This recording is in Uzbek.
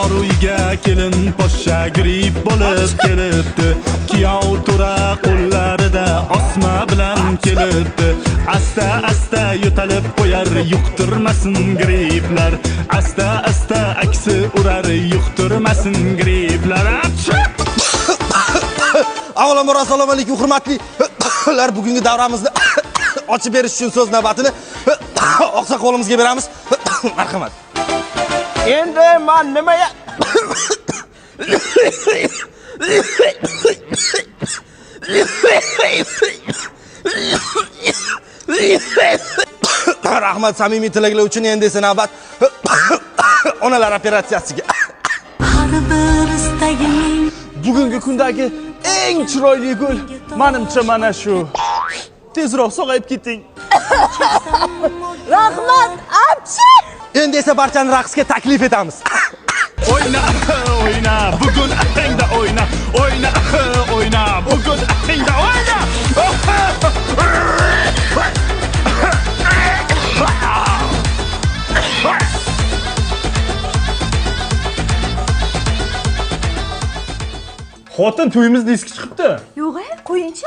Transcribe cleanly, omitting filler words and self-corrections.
bor uyga kelin poshsha grip bo'lib kelibdi. Kiyov to'ra qo'llarida osma bilan kelibdi. Asta asta yo'talib qo'yar, yuqtirmasin griplar. Asta asta aksi urar, yuqtirmasin griplar. Avvalambor assalomu alaykum hurmatli bugungi davramizni ochib berish uchun so'z navbatini oqsoqolimizga beramiz. Marhamat. Endi men nima Rahmat samimiy tilaklar uchun endi esa navbat onalar operatsiyasiga. bugungi kundagi eng chiroyli gul menimcha mana shu. Tezroq sog'ayib keting. Rahmat, apchi! Endi esa barchani raqsga taklif etamiz. Oyna, oyna, bugun ahangda oyna. Oyna, oyna, bugun ahangda oyna. Xotin to'yimiz diski chiqibdi. Yo'q, qo'yingchi.